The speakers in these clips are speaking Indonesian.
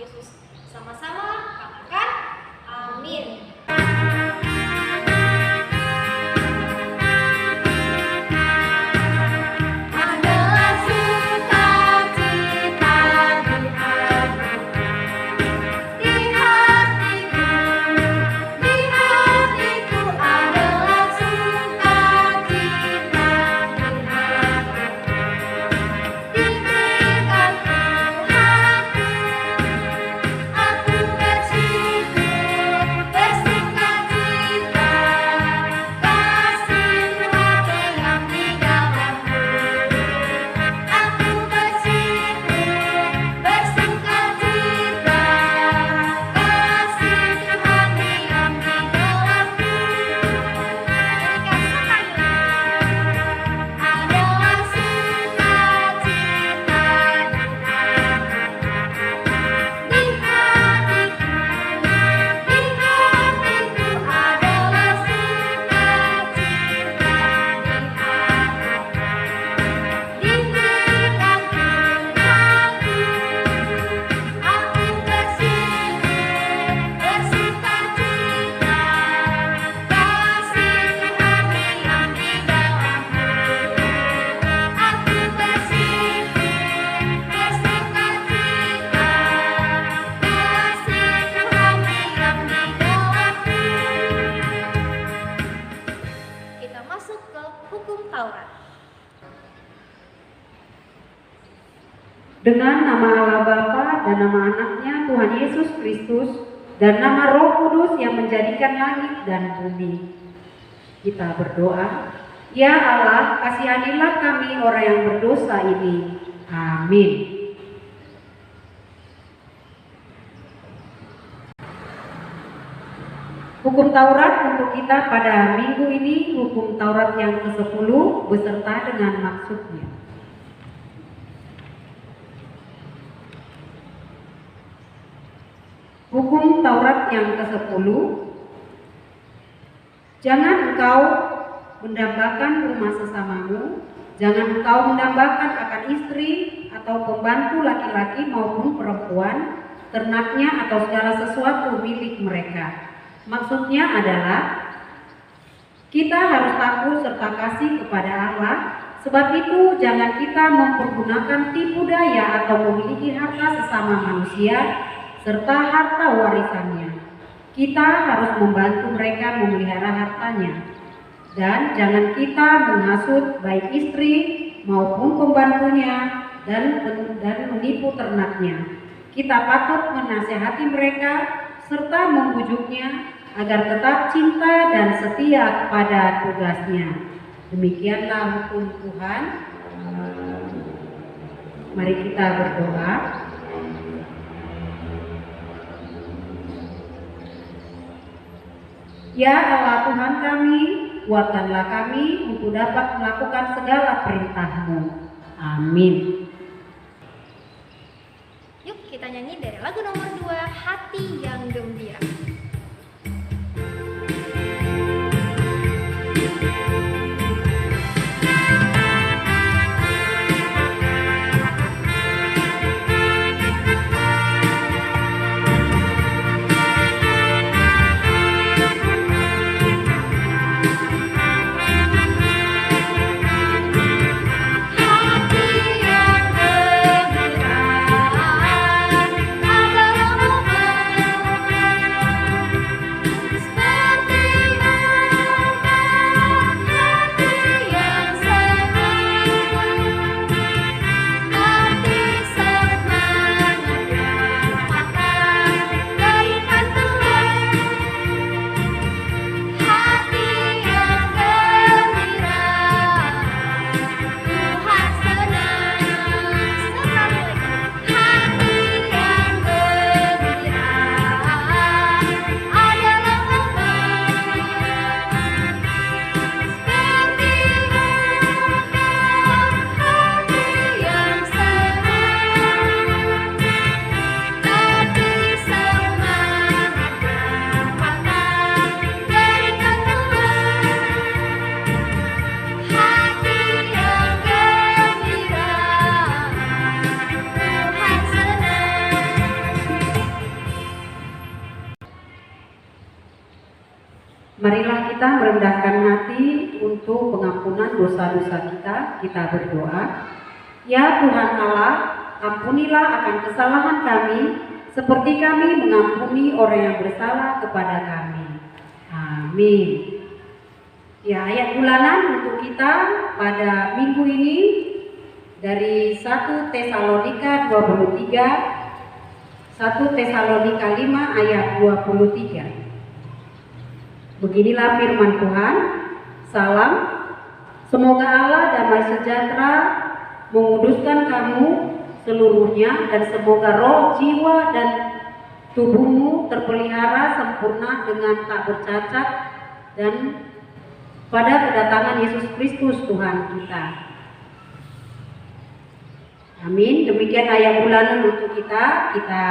Yesus. Sama-sama katakan amin. Dengan nama Allah Bapa dan nama anaknya Tuhan Yesus Kristus dan nama Roh Kudus yang menjadikan langit dan bumi. Kita berdoa, ya Allah, kasihanilah kami orang yang berdosa ini. Amin. Hukum Taurat untuk kita pada minggu ini, hukum Taurat yang ke-10 beserta dengan maksudnya. Hukum Taurat yang ke-10, jangan engkau mendambakan rumah sesamamu, jangan engkau mendambakan akan istri atau pembantu laki-laki maupun perempuan, ternaknya atau segala sesuatu milik mereka. Maksudnya adalah kita harus takut serta kasih kepada Allah. Sebab itu jangan kita mempergunakan tipu daya atau memiliki harta sesama manusia serta harta warisannya. Kita harus membantu mereka memelihara hartanya. Dan jangan kita menghasut baik istri maupun pembantunya dan menipu ternaknya. Kita patut menasehati mereka serta membujuknya agar tetap cinta dan setia kepada tugasnya. Demikianlah hukum Tuhan. Mari kita berdoa. Ya Allah Tuhan kami, kuatkanlah kami untuk dapat melakukan segala perintah-Mu. Amin. Yuk kita nyanyi dari lagu nomor 2, Hati yang Gembira. Hati yang gembira adalah momen Marilah kita merendahkan hati untuk pengampunan dosa-dosa kita. Kita berdoa. Ya Tuhan Allah, ampunilah akan kesalahan kami, seperti kami mengampuni orang yang bersalah kepada kami. Amin. Ya, ayat bulanan untuk kita pada minggu ini dari 1 Tesalonika 23, 1 Tesalonika 5 ayat 23. Beginilah firman Tuhan. Salam, semoga Allah damai sejahtera menguduskan kamu seluruhnya, dan semoga roh, jiwa, dan tubuhmu terpelihara sempurna dengan tak bercacat dan pada kedatangan Yesus Kristus Tuhan kita. Amin. Demikian ayat bulanan untuk kita. Kita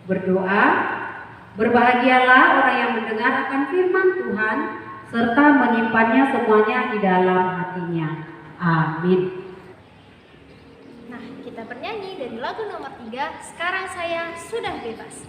berdoa. Berbahagialah orang yang mendengar akan firman Tuhan serta menyimpannya semuanya di dalam hatinya. Amin. Nah, kita bernyanyi dari lagu nomor 3, Sekarang Saya Sudah Bebas.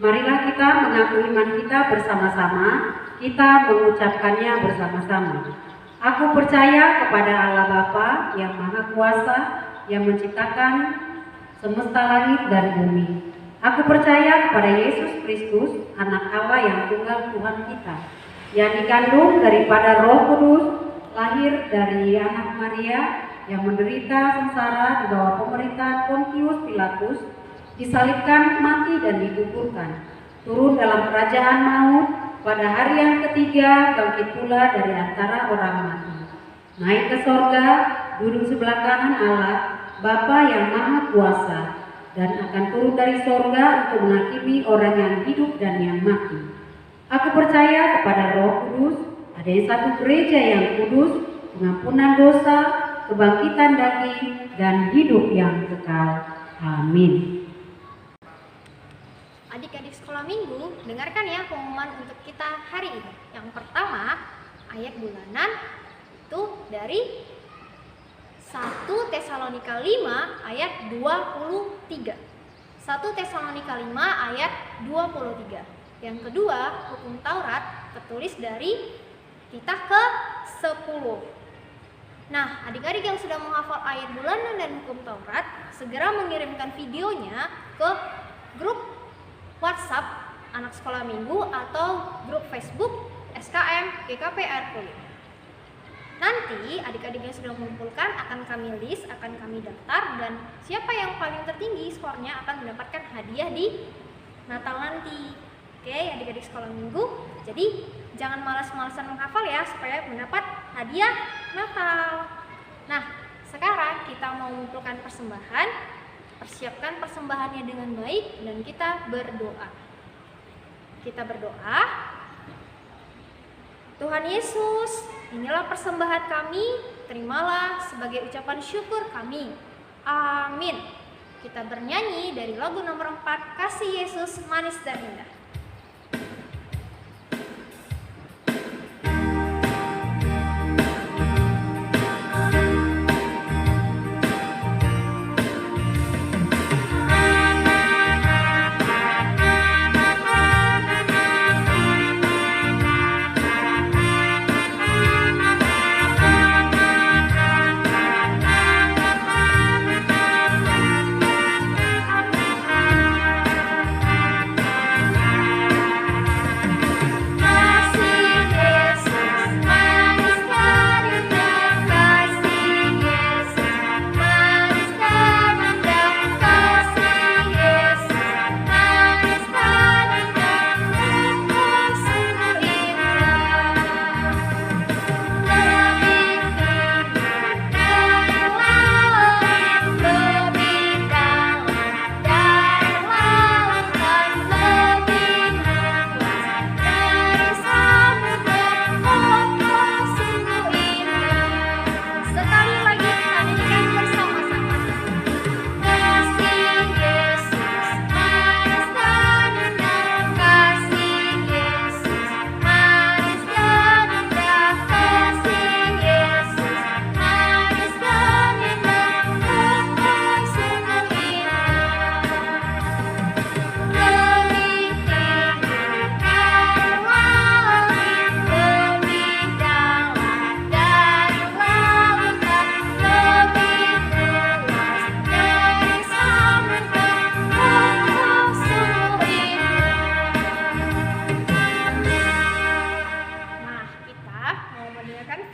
Marilah kita mengaku iman kita bersama-sama, kita mengucapkannya bersama-sama. Aku percaya kepada Allah Bapa yang Maha Kuasa, yang menciptakan semesta langit dan bumi. Aku percaya kepada Yesus Kristus, Anak Allah yang tunggal Tuhan kita, yang dikandung daripada Roh Kudus, lahir dari anak Maria, yang menderita sengsara di bawah pemerintahan Pontius Pilatus, disalibkan, mati dan dikuburkan, turun dalam kerajaan maut, pada hari yang ketiga bangkit pula dari antara orang mati, naik ke sorga, duduk sebelah kanan Allah, Bapa yang Maha Kuasa, dan akan turun dari sorga untuk menghakimi orang yang hidup dan yang mati. Aku percaya kepada Roh Kudus, adanya satu gereja yang kudus, pengampunan dosa, kebangkitan daging, dan hidup yang kekal. Amin. Adik-adik sekolah minggu, dengarkan ya pengumuman untuk kita hari ini. Yang pertama, ayat bulanan itu dari 1 Tesalonika 5 ayat 23. 1 Tesalonika 5 ayat 23. Yang kedua, hukum Taurat tertulis dari Titah ke-10. Nah, adik-adik yang sudah menghafal ayat bulanan dan hukum Taurat, segera mengirimkan videonya ke grup WhatsApp anak sekolah minggu atau grup Facebook SKM GKPR Kulit. Nanti adik-adik yang sudah mengumpulkan akan kami list, akan kami daftar, dan siapa yang paling tertinggi skornya akan mendapatkan hadiah di Natal nanti. Oke, adik-adik sekolah minggu, jadi jangan malas-malasan menghafal ya supaya mendapat hadiah Natal. Nah, sekarang kita mau mengumpulkan persembahan. Persiapkan persembahannya dengan baik dan kita berdoa. Kita berdoa. Tuhan Yesus, inilah persembahan kami, terimalah sebagai ucapan syukur kami. Amin. Kita bernyanyi dari lagu nomor 4, Kasih Yesus Manis dan Indah.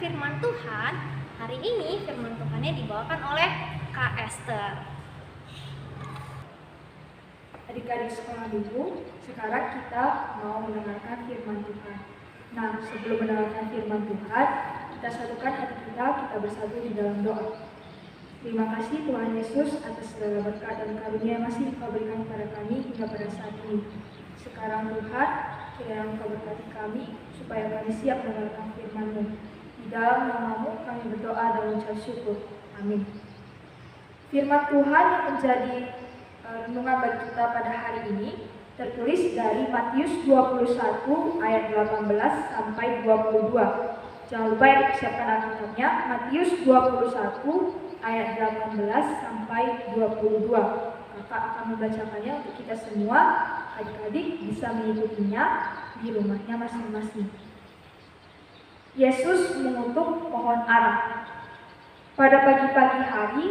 firman Tuhan. Hari ini firman Tuhannya dibawakan oleh Kak Esther. Adik-adik sekolah minggu, sekarang kita mau mendengarkan firman Tuhan. Nah, sebelum mendengarkan firman Tuhan, kita satukan hati kita bersatu di dalam doa. Terima kasih Tuhan Yesus atas segala berkat dan karunia yang masih Engkau berikan kepada kami hingga pada saat ini. Sekarang Tuhan, kiranya Engkau berkati kami supaya kami siap mendengarkan firman-Mu. Di dalam nama-Mu kami berdoa dan mengucap syukur. Amin. Firman Tuhan yang menjadi renungan bagi kita pada hari ini tertulis dari Matius 21 ayat 18 sampai 22. Jangan lupa ya disiapkan Alkitabnya, Matius 21 ayat 18 sampai 22. Kakak akan membacakannya untuk kita semua. Adik-adik bisa mengikutinya di rumahnya masing-masing. Yesus mengutuk pohon ara. Pada pagi-pagi hari,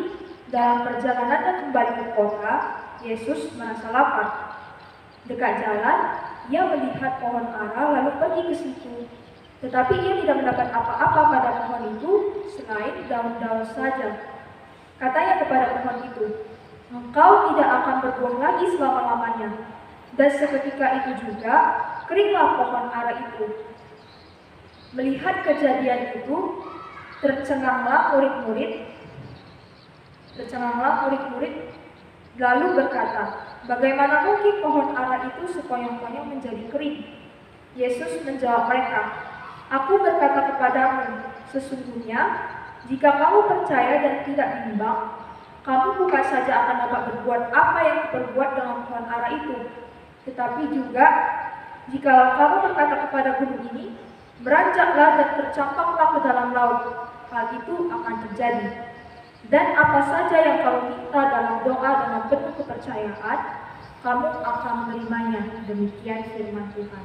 dalam perjalanannya kembali ke kota, Yesus merasa lapar. Dekat jalan, ia melihat pohon ara lalu pergi ke situ. Tetapi ia tidak mendapat apa-apa pada pohon itu selain daun-daun saja. Katanya kepada pohon itu, "Engkau tidak akan berbuah lagi selama-lamanya." Dan seketika itu juga, keringlah pohon ara itu. Melihat kejadian itu, tercenganglah murid-murid lalu berkata, "Bagaimana mungkin pohon ara itu sekonyong-konyong menjadi kering?" Yesus menjawab mereka, "Aku berkata kepadamu, sesungguhnya jika kamu percaya dan tidak bimbang, kamu bukan saja akan dapat berbuat apa yang diperbuat dengan pohon ara itu, tetapi juga jika kamu berkata kepada gunung ini, beranjaklah dan tercampaklah ke dalam laut, hal itu akan terjadi. Dan apa saja yang kamu minta dalam doa dengan penuh kepercayaan, kamu akan menerimanya." Demikian firman Tuhan.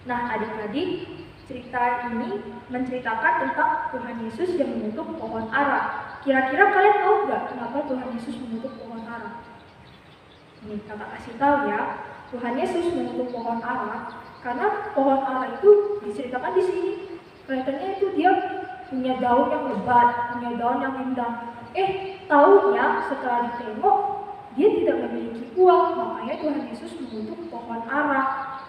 Nah, adik-adik, cerita ini menceritakan tentang Tuhan Yesus yang mengutuk pohon ara. Kira-kira kalian tahu nggak kenapa Tuhan Yesus mengutuk pohon ara? Ini kakak kasih tahu ya. Tuhan Yesus mengutuk pohon ara karena pohon ara itu diceritakan di sini. Kelihatannya itu dia punya daun yang lebat, punya daun yang rindang. Taunya setelah ditengok dia tidak memiliki buah, makanya Tuhan Yesus mengutuk pohon ara.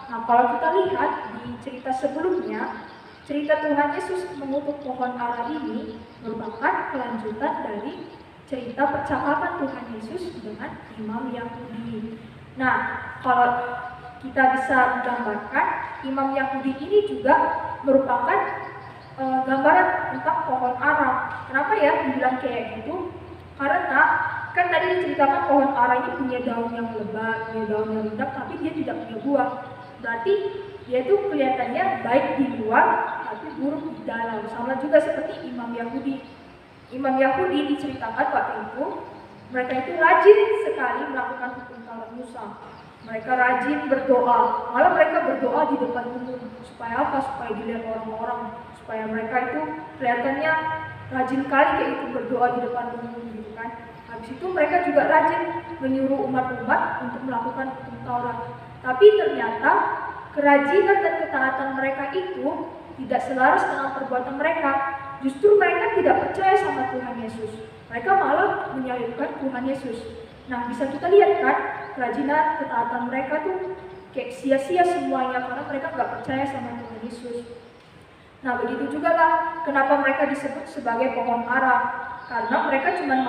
Nah, kalau kita lihat di cerita sebelumnya, cerita Tuhan Yesus mengutuk pohon ara ini merupakan kelanjutan dari cerita percakapan Tuhan Yesus dengan imam Yahudi. Nah, kalau kita bisa gambarkan, imam Yahudi ini juga merupakan gambaran tentang pohon ara. Kenapa ya dibilang kayak gitu? Karena kan tadi diceritakan pohon ara ini punya daun yang lebat, punya daun yang rindang, tapi dia tidak punya buah. Berarti dia itu kelihatannya baik di luar, tapi buruk di dalam. Sama juga seperti imam Yahudi. Imam Yahudi diceritakan waktu itu, mereka itu rajin sekali melakukan hukum Taurat Musa. Mereka rajin berdoa, malah mereka berdoa di depan umum. Supaya apa? Supaya dilihat orang-orang, supaya mereka itu kelihatannya rajin kali kayak itu berdoa di depan umum gitu kan. Habis itu mereka juga rajin menyuruh umat-umat untuk melakukan hukum Taurat. Tapi ternyata kerajinan dan ketaatan mereka itu tidak selaras dengan perbuatan mereka. Justru mereka tidak percaya sama Tuhan Yesus. Mereka malah menyalibkan Tuhan Yesus. Nah, bisa kita lihat kan, kerajinan, ketaatan mereka tuh kayak sia-sia semuanya karena mereka nggak percaya sama Tuhan Yesus. Nah, begitu juga lah kenapa mereka disebut sebagai pohon ara. Karena mereka cuma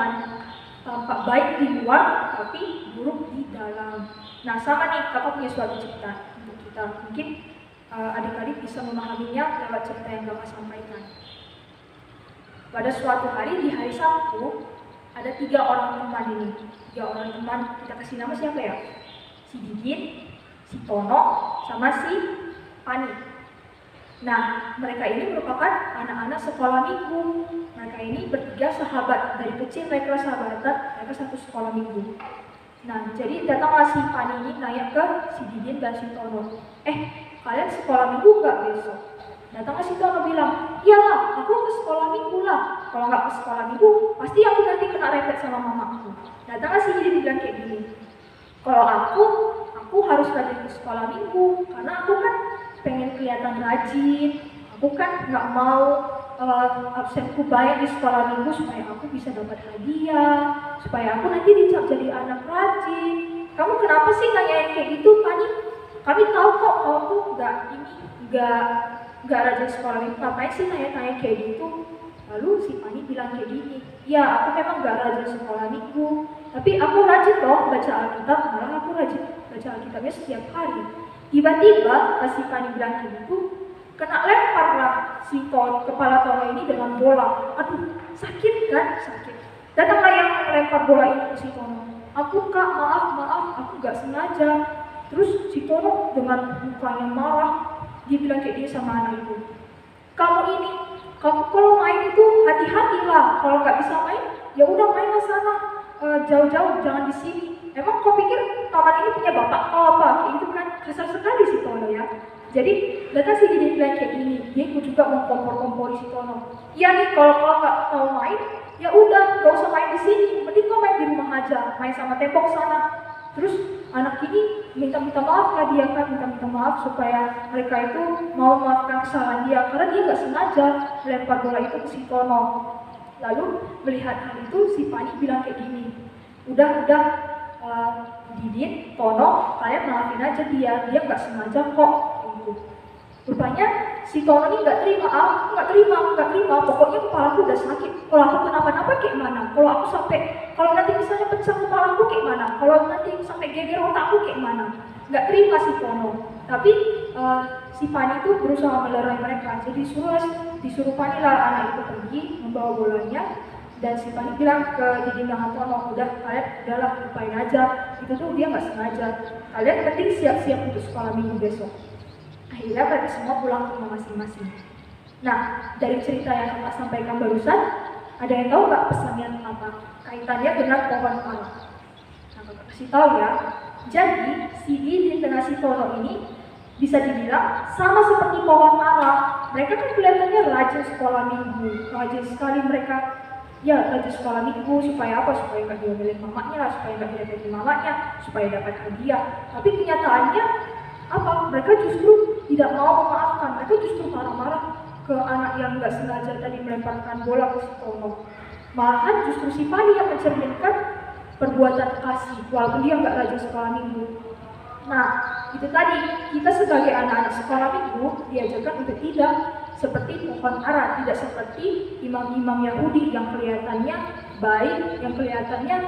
tampak baik di luar, tapi buruk di dalam. Nah, sama nih, kakak punya suatu cerita untuk kita. Mungkin adik-adik bisa memahaminya lewat cerita yang kakak sampaikan. Pada suatu hari, di hari Sabtu, ada 3 orang teman ini. 3 orang teman, kita kasih nama siapa ya? Si Didin, si Tono, sama si Pani. Nah, mereka ini merupakan anak-anak sekolah minggu. Mereka ini bertiga sahabat. Dari kecil mereka sahabatan, mereka satu sekolah minggu. Nah, jadi datanglah si Pani ini nanya ke si Didin dan si Tono. Kalian sekolah minggu nggak besok? Datanglah si Tono bilang, "Iyalah, aku ke sekolah minggu lah. Kalau nggak ke sekolah minggu, pasti aku nanti kena repet sama mamaku." Datanglah si Didin bilang kayak gini, "Kalau aku harus rajin ke sekolah minggu, karena aku kan pengen kelihatan rajin, Aku kan nggak mau absenku banyak di sekolah minggu supaya aku bisa dapat hadiah, supaya aku nanti dicap jadi anak rajin. Kamu kenapa sih nanyain kayak gitu, Pani? Kami tahu kok kamu tuh nggak rajin sekolah minggu. Ngapain sih nanya-nanya kayak gitu? Lalu si Pani bilang kayak gini, ya aku memang nggak rajin sekolah minggu, tapi aku rajin loh baca Alkitab, malah aku rajin baca Alkitabnya setiap hari. Tiba-tiba pas si Pani bilang kayak gitu, kena lemparlah si kepala Tono ini dengan bola. Aduh, sakit kan? Sakit. Datanglah yang lempar bola ini ke si Tono. Aku kak, maaf, aku nggak sengaja. Terus si Tono dengan mukanya marah, dia bilang kayak dia sama anak itu. Kamu kalau main itu hati-hatilah. Kalau nggak bisa main, ya udah mainlah sana, jauh-jauh, jangan di sini. Emang kau pikir taman ini punya bapak kau apa? Kayak gitu kan, kasar sekali si Tono ya. Jadi datang si Didi bilang kayak gini, dia ikut juga mengkompor-kompori si Tono. Iya nih, kalau kau nggak mau main, ya udah, nggak usah main di sini. Mending kau main di rumah aja, main sama tembok sana. Terus anak ini minta maaf lah dia kan, minta maaf supaya mereka itu mau memaafkan kesalahan dia, karena dia nggak sengaja melempar bola itu ke si Tono. Lalu melihat hal itu, si Pani bilang kayak gini, udah, Didin, Tono, kalian maafin aja dia nggak sengaja kok. Gitu. Rupanya si Tono ini nggak terima, aku nggak terima, pokoknya kepalaku udah sakit. Kalau aku kenapa-napa kayak mana? Kalau nanti misalnya pecah kepalaku kayak mana? Kalau nanti sampai geger otakku kayak mana? Nggak terima si Tono. Tapi si Pani itu berusaha melerai mereka. Jadi disuruh Pani lah anak itu pergi membawa bolanya. Dan si Pani bilang ke Didi dengan Tono, udahlah lupain aja. Itu tuh dia nggak sengaja. Kalian penting siap-siap untuk sekolah minggu besok. Akhirnya mereka semua pulang ke rumah masing-masing. Nah, dari cerita yang Kakak sampaikan barusan, ada yang tahu nggak pesannya apa? Kaitannya dengan pohon ara. Nah, Kakak kasih tahu ya. Jadi, si Didi dengan si Tono ini bisa dibilang sama seperti pohon ara. Mereka kan kelihatannya rajin sekolah minggu, rajin sekali mereka. Ya, rajin sekolah minggu supaya apa? Supaya nggak diomelin mamanya, supaya nggak diremehin mamanya, supaya dapat hadiah. Tapi kenyataannya apa? Mereka justru tidak mau memaafkan. Mereka justru marah-marah ke anak yang nggak sengaja tadi melemparkan bola ke si Tono. Malahan justru si Pani yang mencerminkan perbuatan kasih, walaupun dia nggak rajin sekolah minggu. Nah, itu tadi kita sebagai anak-anak sekolah minggu diajarkan untuk tidak seperti pohon ara, tidak seperti imam-imam Yahudi yang kelihatannya baik, yang kelihatannya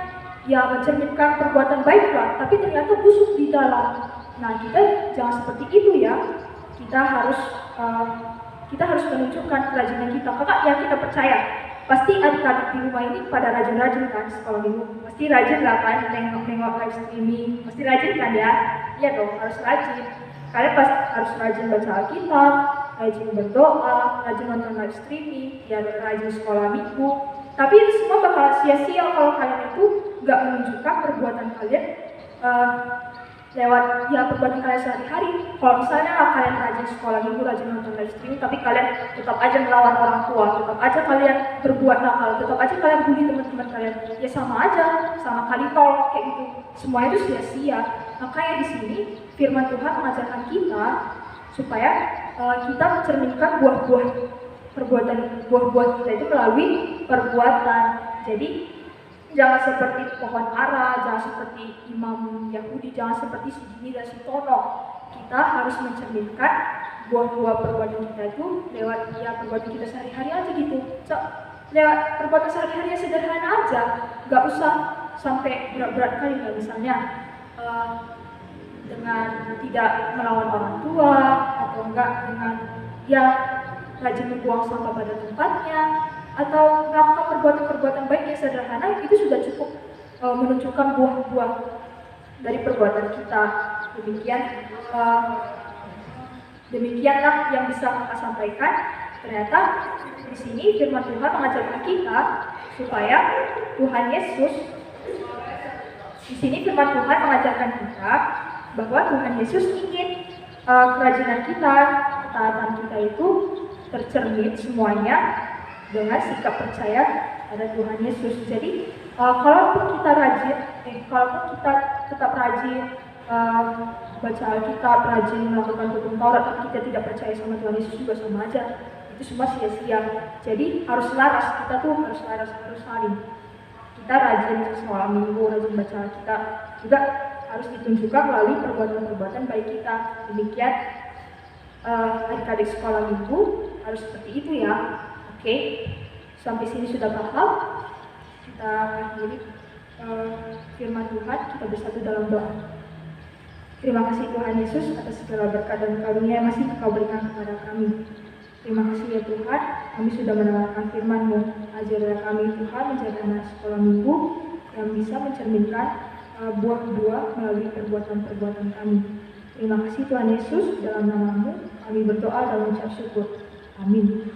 ya mencerminkan perbuatan baik lah, tapi ternyata busuk di dalam. Nah, kita jangan seperti itu ya. Kita harus menunjukkan kerajinan kita. Kakak ya, kita percaya pasti adik-adik di rumah ini pada rajin-rajin kan sekolah minggu. Pasti rajin lah kan, nengok live streaming. Pasti rajin kan ya? Iya dong, harus rajin. Kalian pasti harus rajin baca Alkitab, rajin berdoa, rajin nonton live streaming, ya rajin sekolah minggu. Tapi itu semua bakal sia-sia kalau kalian itu nggak menunjukkan perbuatan kalian lewat ya perbuatan kalian sehari-hari. Kalau misalnya kalian rajin sekolah minggu, rajin nonton live streaming, tapi kalian tetap aja melawan orang tua, tetap aja kalian berbuat nakal, tetap aja kalian bully teman-teman kalian, ya sama aja, sama kali tol kayak gitu. Semua itu sia-sia. Makanya di sini firman Tuhan mengajarkan kita supaya kita mencerminkan buah-buah kita itu melalui perbuatan. Jadi jangan seperti pohon ara, jangan seperti imam Yahudi, jangan seperti si Dini dan si Tono. Kita harus mencerminkan buah-buah perbuatan kita itu lewat perbuatan kita sehari-hari aja gitu. Lewat perbuatan sehari-hari yang sederhana aja, nggak usah sampai berat-berat kali lah. Misalnya dengan tidak melawan orang tua, atau enggak dengan rajin membuang sampah pada tempatnya, atau melakukan perbuatan-perbuatan baik yang sederhana, itu sudah cukup menunjukkan buah-buah dari perbuatan kita. Demikianlah yang bisa Kakak sampaikan. Ternyata di sini firman Tuhan mengajarkan kita supaya Tuhan Yesus, di sini firman Tuhan mengajarkan kita bahwa Tuhan Yesus ingin kerajinan kita, ketaatan kita itu tercermin semuanya dengan sikap percaya pada Tuhan Yesus. Jadi kalaupun kita tetap rajin baca Alkitab, rajin melakukan hukum Taurat, tapi kita tidak percaya sama Tuhan Yesus juga sama aja. Itu semua sia-sia. Jadi harus laras, kita tuh harus laras, harus saling. Kita rajin sekolah minggu, rajin baca Alkitab, juga harus ditunjukkan melalui perbuatan-perbuatan baik kita. Demikian adik-adik sekolah minggu harus seperti itu ya. Oke, sampai sini sudah paham. Kita akhiri firman Tuhan, kita bersatu dalam doa. Terima kasih Tuhan Yesus atas segala berkat dan karunia yang masih Engkau berikan kepada kami. Terima kasih ya Tuhan, kami sudah mendengarkan firman-Mu. Ajarlah kami Tuhan menjadi anak sekolah minggu yang bisa mencerminkan buah-buah melalui perbuatan-perbuatan kami. Terima kasih Tuhan Yesus, dalam nama-Mu kami berdoa dan mengucap syukur. Amin.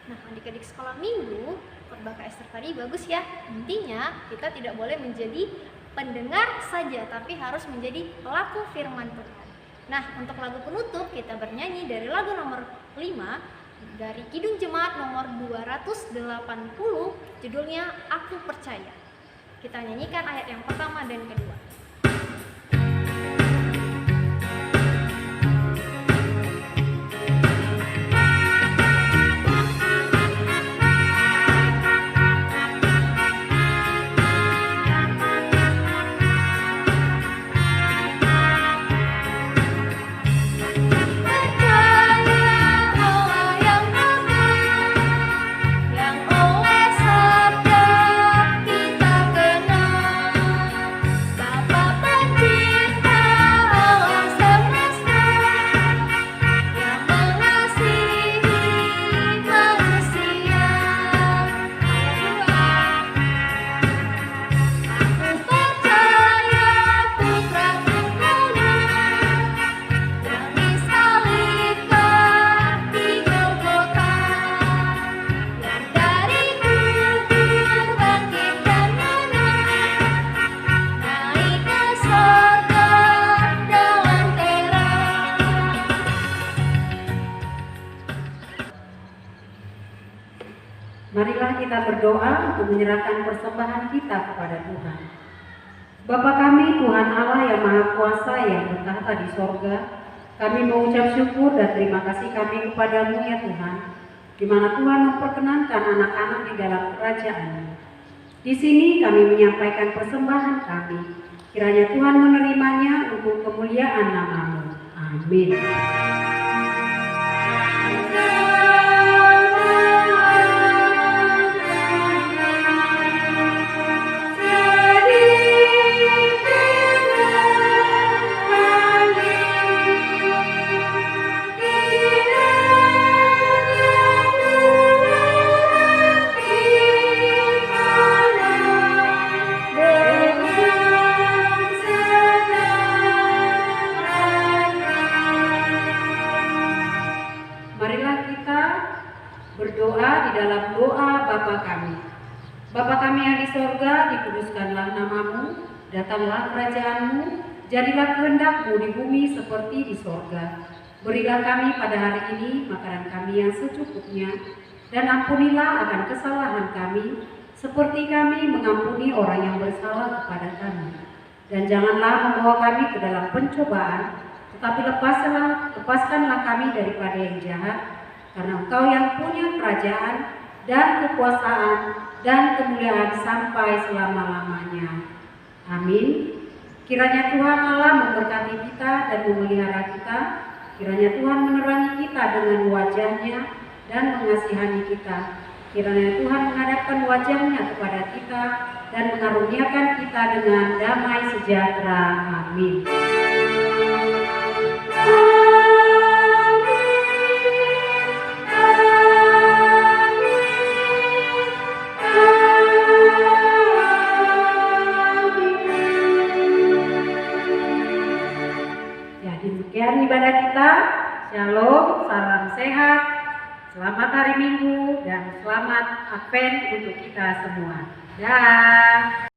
Nah, adik-adik sekolah minggu, khotbah Kak Esther tadi bagus ya. Intinya kita tidak boleh menjadi pendengar saja, tapi harus menjadi pelaku firman Tuhan. Nah, untuk lagu penutup kita bernyanyi dari lagu nomor 5 dari Kidung Jemaat nomor 280, judulnya Aku Percaya. Kita nyanyikan ayat yang pertama dan kedua. Marilah kita berdoa untuk menyerahkan persembahan kita kepada Tuhan. Bapa kami, Tuhan Allah yang Maha Kuasa yang bertahta di sorga, kami mengucap syukur dan terima kasih kami kepadamu ya Tuhan, di mana Tuhan memperkenankan anak-anak di dalam kerajaan-Mu. Di sini kami menyampaikan persembahan kami. Kiranya Tuhan menerimanya untuk kemuliaan nama-Mu. Amin. Berdoa di dalam doa Bapa kami. Bapa kami yang di sorga, dikuduskanlah nama-Mu, datanglah kerajaan-Mu, jadilah kehendak-Mu di bumi seperti di sorga. Berilah kami pada hari ini makanan kami yang secukupnya, dan ampunilah akan kesalahan kami, seperti kami mengampuni orang yang bersalah kepada kami. Dan janganlah membawa kami ke dalam pencobaan, tetapi lepaskanlah kami daripada yang jahat, karena Engkau yang punya kerajaan dan kekuasaan dan kemuliaan sampai selama-lamanya. Amin. Kiranya Tuhan Allah memberkati kita dan memelihara kita. Kiranya Tuhan menerangi kita dengan wajah-Nya dan mengasihani kita. Kiranya Tuhan menghadapkan wajah-Nya kepada kita dan mengaruniakan kita dengan damai sejahtera. Amin. Demikian ibadah kita. Shalom, salam sehat, selamat hari Minggu, dan selamat Advent untuk kita semua. Dah.